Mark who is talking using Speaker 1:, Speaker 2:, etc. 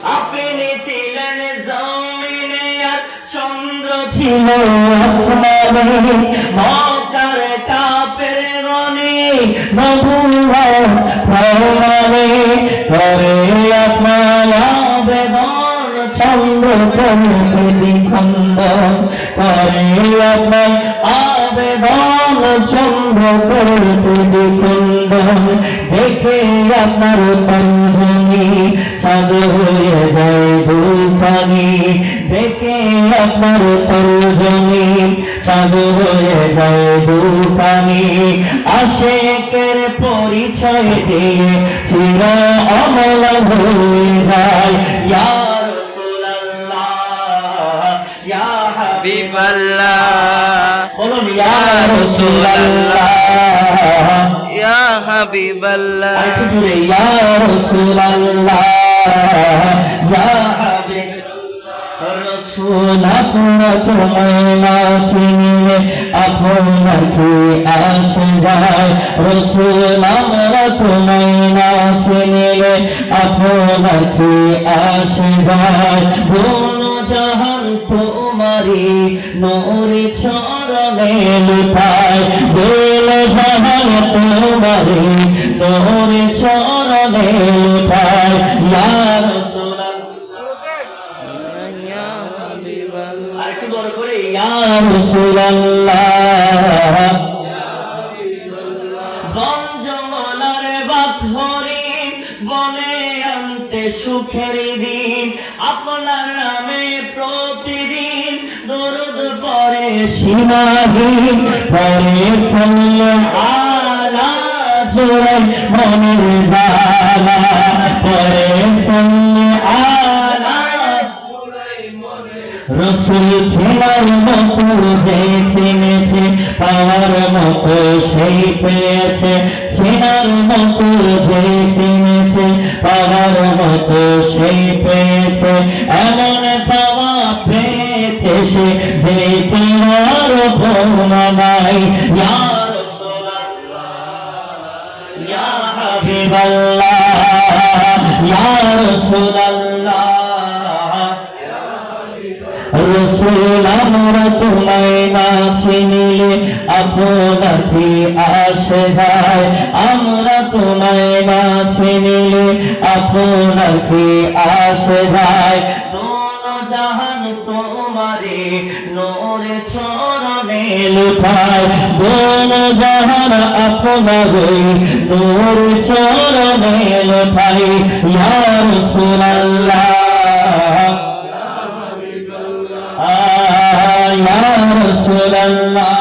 Speaker 1: আপনি ছিলেন জমিনে আর চন্দ্র ছিল আসমানে, মক্কার কাফের গণে নবুয়ত প্রমাণে করে আপনার আবেদন, চন্দ্র করবে দ্বিখণ্ডন করে আপনার আবেদন, চন্দ্র করবে দ্বিখণ্ডন। দেখে আপনার তঞ্জনী চাঁদ হয়ে যায় দুখানি, দেখে আপনার তঞ্জনী চাঁদ হয়ে যায় দুখানি। আশিকের পরিচয় দিয়ে চির অমল হয়ে যায়। ইয়া রাসূলুল্লাহ ইয়া হাবিবাল্লাহ, বলুন ইয়া রাসূলুল্লাহ ইয়া হাবিবাল্লাহ, আরেকটু জোরে ইয়া রাসূলুল্লাহ ইয়া হাবিবাল্লাহ। রাসূল আপনার তোমায় না চিনলে আপনার কি আসে যায়, রাসূল আমরা তোমায় না চিনলে আপনার কি আসে যায়। দোনো জাহান তোমারি নূরে চরণে লুটায়, দোনো জাহান তোমারি নূরে চরণে লুটায়। ইয়া রাসূলুল্লাহ ইয়া হাবিবাল্লাহ, আরেকটু বড় করে ইয়া রাসূলুল্লাহ ইয়া হাবিবাল্লাহ। বন জঙ্গলের বাঘরি বনে আনতে সুখের দিন, আপনার নামে প্রতিদিন দরুদ পড়ে সীমাহীন, পড়ে সাল্লাল্লাহু আলা জোড়াই মনের জালা, পড়ে সাল্লাল্লাহু আলা জোড়াই মনের। রাসূল চেনার মতো যে চিনেছে, পাওয়ার মতো সেই পেয়েছে, চেনার মতো যে চিনেছে, পাওয়ার মতো সেই পেয়েছে। এমন পাওয়া পেয়েছে সে যে পাওয়ার উপমা নাই। ইয়া রাসূলুল্লাহ ইয়া হাবিবাল্লাহ ইয়া রাসূলুল্লাহ। রাসূল আমরা তোমায় না চিনিলে আপনার কি আসে যায়, আমরা তোমায় না চিনিলে আপনার কি আসে যায়। দোনো জাহান তোমারে নূরে চরণে লুটায়, দোনো জাহান আপনার নূরে চরণে লুটায়। ইয়া রাসূলুল্লাহ ইয়া রাসূলুল্লাহ